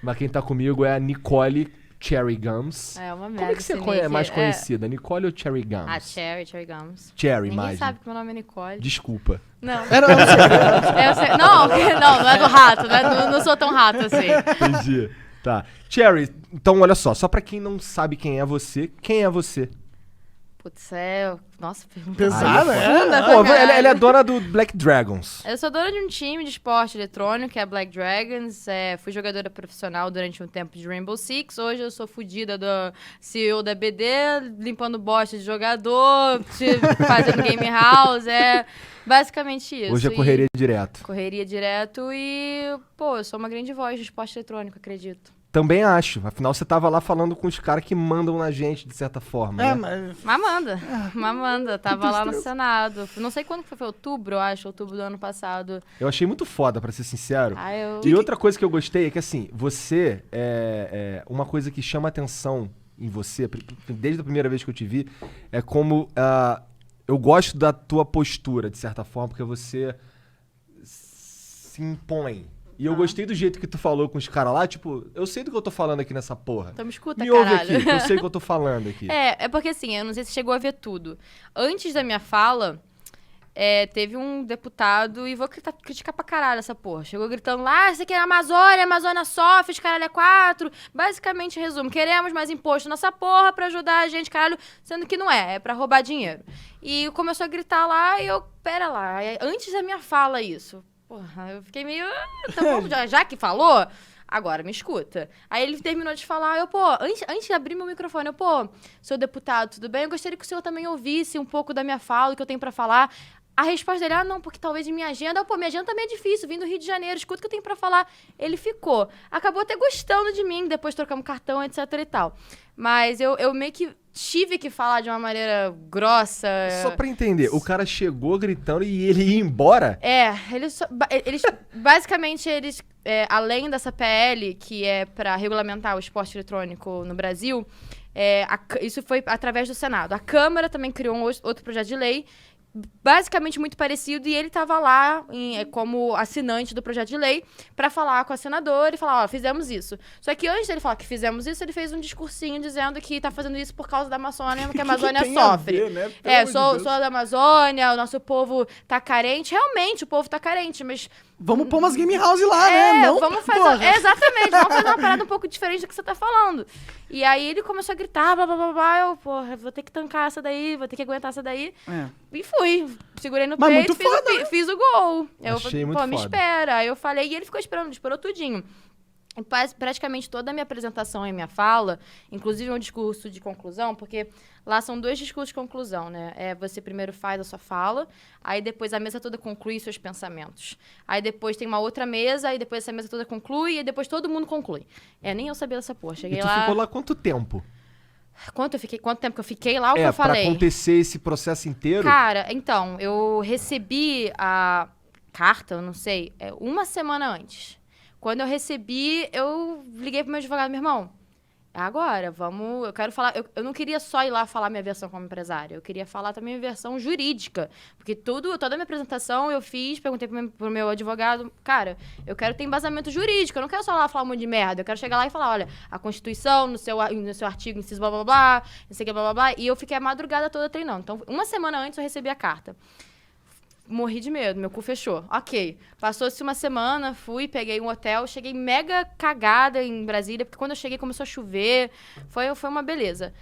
Mas quem tá comigo é a Nicole Cherry Gums. É uma merda. Como é que você é mais conhecida? Nicole ou Cherry Gums? Cherry Gums. Cherry, Ninguém mais. sabe que meu nome é Nicole. Desculpa. Não. Era um segredo. Não é do rato. Não sou tão rato assim. Entendi. Tá. Cherry, então olha só pra quem não sabe quem é você? Putz, Nossa, pergunta Pesada, profunda pra Pô, caralho. ela é dona do Black Dragons. Eu sou dona de um time de esporte eletrônico, que é Black Dragons. Fui jogadora profissional durante um tempo de Rainbow Six. Hoje eu sou fodida do CEO da BD, limpando bosta de jogador, fazendo game house. Basicamente isso. Hoje é correria direto. Correria direto e, eu sou uma grande voz de esporte eletrônico, acredito. Também acho. Afinal, você tava lá falando com os caras que mandam na gente, de certa forma. Né? Mamanda. Tava lá no Senado. Não sei quando foi outubro, eu acho. Outubro do ano passado. Eu achei muito foda, pra ser sincero. Eu... E outra coisa que eu gostei é que, assim, você uma coisa que chama atenção em você, desde a primeira vez que eu te vi, é como eu gosto da tua postura, de certa forma, porque você se impõe. E eu gostei do jeito que tu falou com os caras lá, tipo, eu sei do que eu tô falando aqui nessa porra. Então me escuta, me ouve caralho. aqui, que eu sei o que eu tô falando aqui. É porque assim, eu não sei se chegou a ver tudo. Antes da minha fala, teve um deputado, e vou criticar pra caralho essa porra. Chegou gritando lá, isso aqui é a Amazônia sofre, os caralho é 4. Basicamente, resumo, queremos mais imposto nessa porra pra ajudar a gente, caralho, sendo que não é pra roubar dinheiro. E começou a gritar lá, e pera lá, antes da minha fala isso. Porra, eu fiquei meio... Tá bom, já que falou, agora me escuta. Aí ele terminou de falar, antes de abrir meu microfone, senhor deputado, tudo bem? Eu gostaria que o senhor também ouvisse um pouco da minha fala, o que eu tenho pra falar. A resposta dele, não, porque talvez de minha agenda... minha agenda também é difícil, vim do Rio de Janeiro, escuta o que eu tenho pra falar. Ele ficou. Acabou até gostando de mim, depois trocamos cartão, etc e tal. Mas eu meio que tive que falar de uma maneira grossa. Só pra entender, o cara chegou gritando e ele ia embora? Basicamente, além dessa PL, que é pra regulamentar o esporte eletrônico no Brasil, isso foi através do Senado. A Câmara também criou outro projeto de lei, basicamente muito parecido, e ele estava lá como assinante do projeto de lei para falar com a senadora e falar, fizemos isso. Só que antes dele falar que fizemos isso, ele fez um discursinho dizendo que tá fazendo isso por causa da Amazônia, que a Amazônia sofre. A ver, né? Sou da Amazônia, o nosso povo tá carente. Realmente, o povo tá carente, mas... Vamos pôr umas game house lá, né? Não, vamos fazer... Exatamente, vamos fazer uma parada um pouco diferente do que você tá falando. E aí ele começou a gritar, blá, blá, blá, blá. Eu, vou ter que tancar essa daí, vou ter que aguentar essa daí. E fui. Segurei no peito, fiz o gol. Achei muito foda. Me espera. Aí eu falei, e ele ficou esperando, esperou tudinho. E praticamente toda a minha apresentação e minha fala, inclusive um discurso de conclusão, porque lá são 2 discursos de conclusão, né? Você primeiro faz a sua fala, aí depois a mesa toda conclui seus pensamentos. Aí depois tem uma outra mesa, aí depois essa mesa toda conclui, e depois todo mundo conclui. Nem eu sabia dessa porra. Cheguei lá... E tu ficou lá quanto tempo? Quanto tempo que eu fiquei lá, o que eu falei? Pra acontecer esse processo inteiro? Cara, então, eu recebi a carta, eu não sei, uma semana antes. Quando eu recebi, eu liguei pro meu advogado, meu irmão, agora, eu quero falar, eu não queria só ir lá falar minha versão como empresária, eu queria falar também minha versão jurídica, porque toda a minha apresentação eu fiz, perguntei pro meu advogado, cara, eu quero ter embasamento jurídico, eu não quero só lá falar um monte de merda, eu quero chegar lá e falar, olha, a Constituição, no seu artigo, inciso blá blá blá, não sei o que blá blá blá, e eu fiquei a madrugada toda treinando. Então, uma semana antes eu recebi a carta. Morri de medo, meu cu fechou. Ok. Passou-se uma semana, fui, peguei um hotel, cheguei mega cagada em Brasília, porque quando eu cheguei começou a chover, foi uma beleza.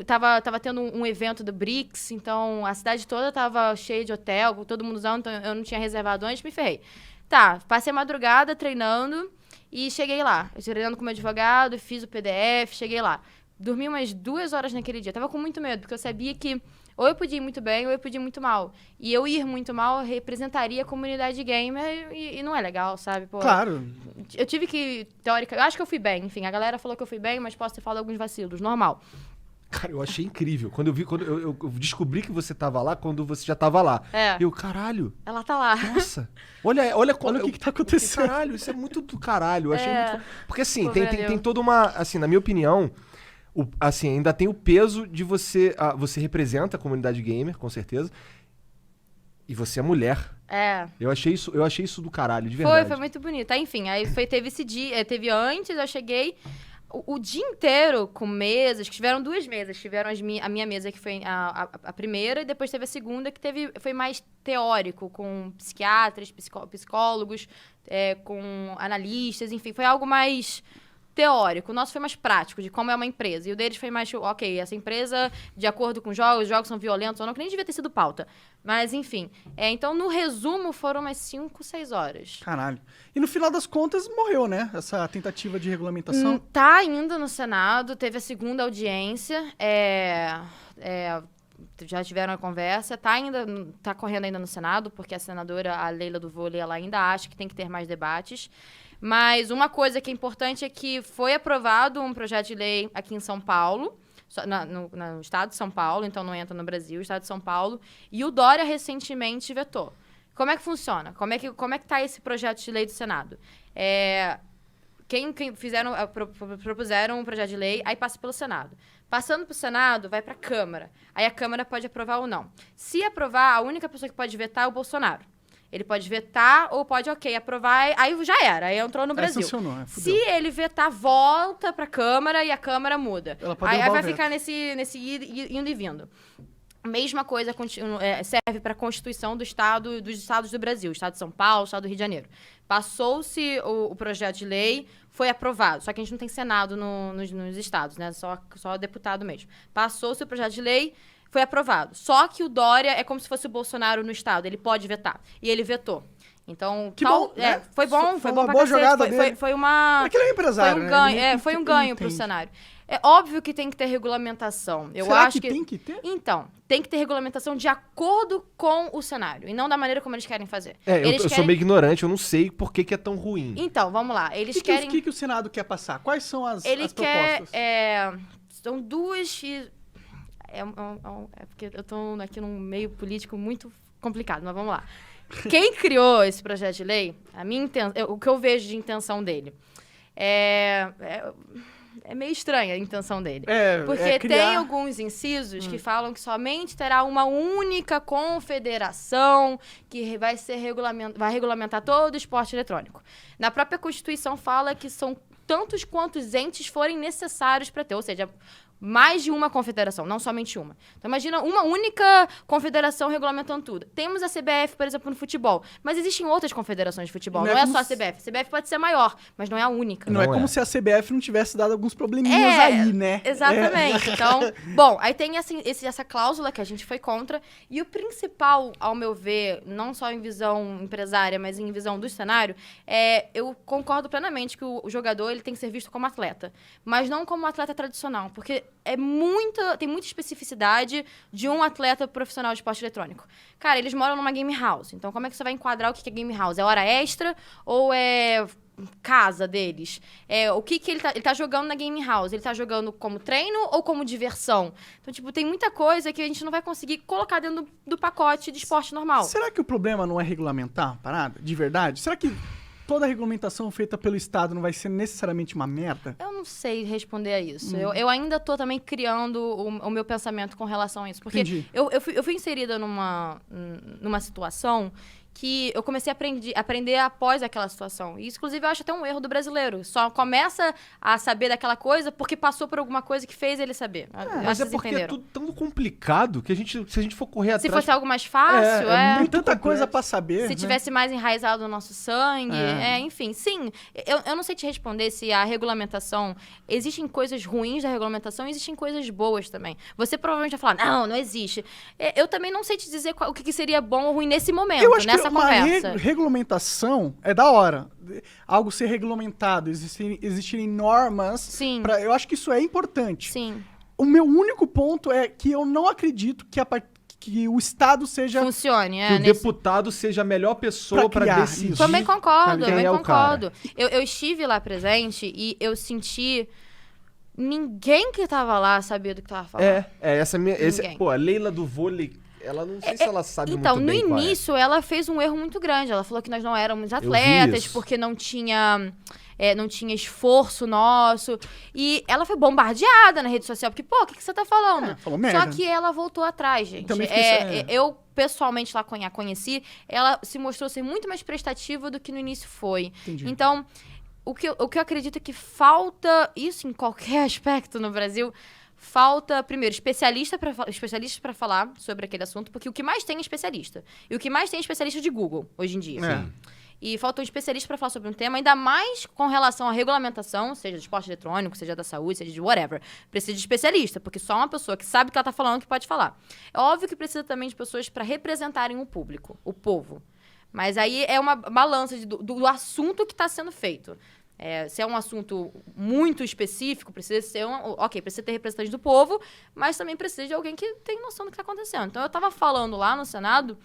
Tava tendo um evento do BRICS, então a cidade toda tava cheia de hotel, todo mundo usando, então eu não tinha reservado antes, me ferrei. Tá, passei a madrugada treinando e cheguei lá. Eu treinando com o meu advogado, fiz o PDF, cheguei lá. Dormi umas 2 horas naquele dia. Tava com muito medo, porque eu sabia que ou eu podia ir muito bem, ou eu podia ir muito mal. E eu ir muito mal representaria a comunidade gamer e não é legal, sabe? Claro. Eu tive que, eu acho que eu fui bem. Enfim, a galera falou que eu fui bem, mas posso ter falado alguns vacilos, normal. Cara, eu achei incrível. Quando eu descobri que você tava lá, quando você já tava lá. Eu, caralho. Ela tá lá. Nossa. Olha o que tá acontecendo. Caralho, isso é muito do caralho. Eu achei muito... Porque assim, Pô, tem toda uma... Assim, na minha opinião... assim, ainda tem o peso de você... você representa a comunidade gamer, com certeza. E você é mulher. É. Eu achei isso do caralho, de verdade. Foi muito bonito. Aí, enfim, teve esse dia, teve antes, eu cheguei o dia inteiro com mesas, que tiveram 2 mesas. Tiveram a minha mesa, que foi a primeira, e depois teve a segunda, que foi mais teórico, com psiquiatras, psicólogos, com analistas, enfim, foi algo mais teórico. O nosso foi mais prático, de como é uma empresa. E o deles foi mais, ok, essa empresa, de acordo com os jogos são violentos ou não, que nem devia ter sido pauta. Mas, enfim. Então, no resumo, foram umas 5, 6 horas. Caralho. E no final das contas, morreu, né? Essa tentativa de regulamentação. Tá ainda no Senado, teve a segunda audiência, já tiveram a conversa, tá correndo ainda no Senado, porque a senadora, a Leila do Vôlei, ela ainda acha que tem que ter mais debates. Mas uma coisa que é importante é que foi aprovado um projeto de lei aqui em São Paulo, no estado de São Paulo, então não entra no Brasil, estado de São Paulo, e o Dória recentemente vetou. Como é que funciona? Como é que tá esse projeto de lei do Senado? Quem propuseram um projeto de lei, aí passa pelo Senado. Passando para o Senado, vai para a Câmara. Aí a Câmara pode aprovar ou não. Se aprovar, a única pessoa que pode vetar é o Bolsonaro. Ele pode vetar ou pode, aprovar, aí já era, aí entrou no Brasil. Funcionou, se ele vetar, volta pra Câmara e a Câmara muda. Ela pode aí vai ficar nesse indo e vindo. Mesma coisa serve para a Constituição dos estados do Brasil, Estado de São Paulo, Estado do Rio de Janeiro. Passou-se o projeto de lei, foi aprovado, só que a gente não tem Senado nos estados, né? Só deputado mesmo. Passou-se o projeto de lei, foi aprovado. Só que o Dória é como se fosse o Bolsonaro no estado, ele pode vetar. E ele vetou. Então, bom, né? foi bom Foi pra uma boa cacete. jogada dele. Foi uma... É que ele é empresário, foi um ganho, né? foi um ganho pro cenário. É óbvio que tem que ter regulamentação. Será que tem que ter? Então, tem que ter regulamentação de acordo com o cenário, e não da maneira como eles querem fazer. Eu sou meio ignorante, eu não sei por que é tão ruim. Então, vamos lá. Eles querem... O que o Senado quer passar? Quais são as propostas? São 2... porque eu tô aqui num meio político muito complicado, mas vamos lá. Quem criou esse projeto de lei, o que eu vejo de intenção dele, é meio estranha a intenção dele. Porque tem alguns incisos que falam que somente terá uma única confederação que vai regulamentar todo o esporte eletrônico. Na própria Constituição fala que são tantos quantos entes forem necessários para ter, ou seja, mais de uma confederação, não somente uma. Então, imagina uma única confederação regulamentando tudo. Temos a CBF, por exemplo, no futebol, mas existem outras confederações de futebol. Não é só a CBF. A CBF pode ser maior, mas não é a única. Não é como se a CBF não tivesse dado alguns probleminhas aí, né? Exatamente. Então, bom, aí tem essa cláusula que a gente foi contra, e o principal, ao meu ver, não só em visão empresária, mas em visão do cenário, eu concordo plenamente que o jogador ele tem que ser visto como atleta, mas não como atleta tradicional, porque tem muita especificidade de um atleta profissional de esporte eletrônico. Cara, eles moram numa game house. Então, como é que você vai enquadrar o que é game house? É hora extra ou é casa deles? O que ele tá jogando na game house? Ele tá jogando como treino ou como diversão? Então, tipo, tem muita coisa que a gente não vai conseguir colocar dentro do pacote de esporte normal. Será que o problema não é regulamentar a parada? De verdade? Será que toda a regulamentação feita pelo Estado não vai ser necessariamente uma merda? Eu não sei responder a isso. Eu ainda tô também criando o meu pensamento com relação a isso. Porque eu fui inserida numa situação que eu comecei a aprender após aquela situação. E, inclusive, eu acho até um erro do brasileiro. Só começa a saber daquela coisa porque passou por alguma coisa que fez ele saber. Mas é porque é tudo tão complicado que se a gente for correr atrás... Se fosse algo mais fácil, Tem tanta coisa pra saber. Se tivesse mais enraizado no nosso sangue, enfim. Sim, eu não sei te responder se a regulamentação... Existem coisas ruins da regulamentação, existem coisas boas também. Você provavelmente vai falar, não existe. Eu também não sei te dizer o que seria bom ou ruim nesse momento, eu acho nessa conversa. Regulamentação é da hora. Algo ser regulamentado, existirem normas. Sim. Eu acho que isso é importante. Sim. O meu único ponto é que eu não acredito que o Estado seja... Funcione, que o deputado seja a melhor pessoa para decidir. Também concordo, quem é o cara. Eu estive lá presente e eu senti... Ninguém que tava lá sabia do que tava falando. A Leila do vôlei... Ela não sei se ela sabe muito bem. Então, no início, ela fez um erro muito grande. Ela falou que nós não éramos atletas, porque não tinha não tinha esforço nosso. E ela foi bombardeada na rede social, porque, pô, o que você tá falando? Falou merda. Só que ela voltou atrás, gente. Também fiquei Eu, pessoalmente, lá a conheci, ela se mostrou ser muito mais prestativa do que no início foi. Entendi. Então, o que eu acredito que falta, isso em qualquer aspecto no Brasil, falta, primeiro, especialistas para falar sobre aquele assunto, porque o que mais tem é especialista. E o que mais tem é especialista de Google, hoje em dia. É. E falta um especialista para falar sobre um tema, ainda mais com relação à regulamentação, seja de esporte eletrônico, seja da saúde, seja de whatever. Precisa de especialista, porque só uma pessoa que sabe o que ela tá falando que pode falar. É óbvio que precisa também de pessoas para representarem o público, o povo. Mas aí é uma balança do assunto que está sendo feito. Se é um assunto muito específico, precisa ser precisa ter representante do povo, mas também precisa de alguém que tem noção do que está acontecendo. Então, eu estava falando lá no Senado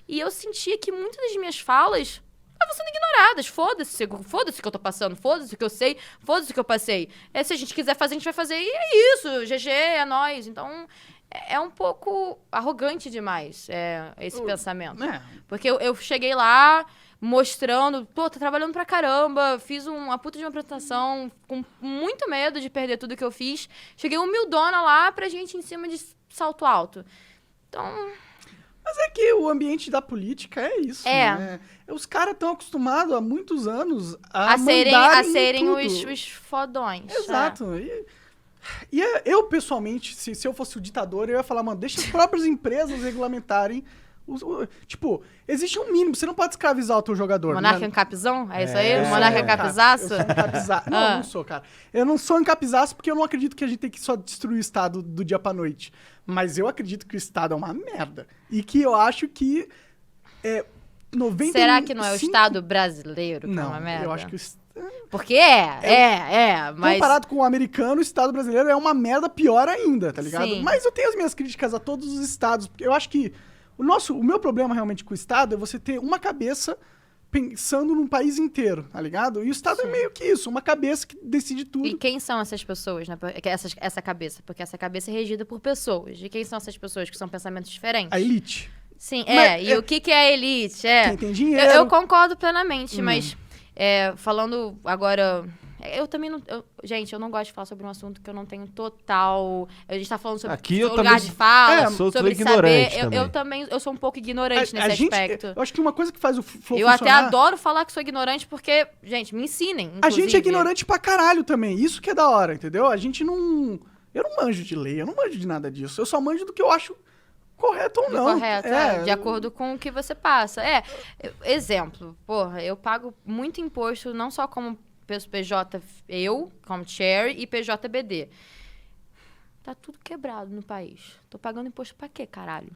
e eu sentia que muitas das minhas falas estavam sendo ignoradas. Foda-se o que eu tô passando, foda-se o que eu sei, foda-se o que eu passei. Se a gente quiser fazer, a gente vai fazer e é isso. GG, é nóis. Então, é um pouco arrogante demais esse pensamento. Porque eu cheguei lá mostrando, pô, tô trabalhando pra caramba, fiz uma puta de uma apresentação com muito medo de perder tudo que eu fiz. Cheguei humildona lá pra gente em cima de salto alto. Então... Mas é que o ambiente da política é isso, né? Os caras estão acostumados há muitos anos a serem os fodões. Exato. E eu, pessoalmente, se eu fosse o ditador, eu ia falar, mano, deixa as próprias empresas regulamentarem. Tipo, existe um mínimo, você não pode escravizar o teu jogador. Monarca Ancapizão? É isso aí? Monarca Ancapizaço? Eu sou ancapizaço. Não, eu não sou, cara. Eu não sou ancapizaço porque eu não acredito que a gente tem que só destruir o Estado do dia pra noite. Mas eu acredito que o Estado é uma merda. E que eu acho que 95... Será que não é o Estado brasileiro que é uma merda? Eu acho que porque mas... Comparado com o americano, o Estado brasileiro é uma merda pior ainda, tá ligado? Sim. Mas eu tenho as minhas críticas a todos os estados, porque eu acho que o meu problema realmente com o Estado é você ter uma cabeça pensando num país inteiro, tá ligado? E o Estado é meio que isso, uma cabeça que decide tudo. E quem são essas pessoas, né? Essa cabeça? Porque essa cabeça é regida por pessoas. E quem são essas pessoas que são pensamentos diferentes? A elite. Sim, e o que é a elite? Quem tem dinheiro. Eu concordo plenamente, mas falando agora... Eu também não... gente, eu não gosto de falar sobre um assunto que eu não tenho total... A gente tá falando sobre aqui eu lugar também, de fala, sou sobre ignorante saber. também. Eu também sou um pouco ignorante nesse aspecto. Eu acho que uma coisa que faz o Flow Eu funcionar... até adoro falar que sou ignorante porque, gente, me ensinem, inclusive. A gente é ignorante pra caralho também. Isso que é da hora, entendeu? A gente não... Eu não manjo de lei, eu não manjo de nada disso. Eu só manjo do que eu acho correto ou não. Correto, de acordo com o que você passa. Exemplo, porra, eu pago muito imposto, não só como PJ, como chair, e PJBD. Tá tudo quebrado no país. Tô pagando imposto pra quê, caralho?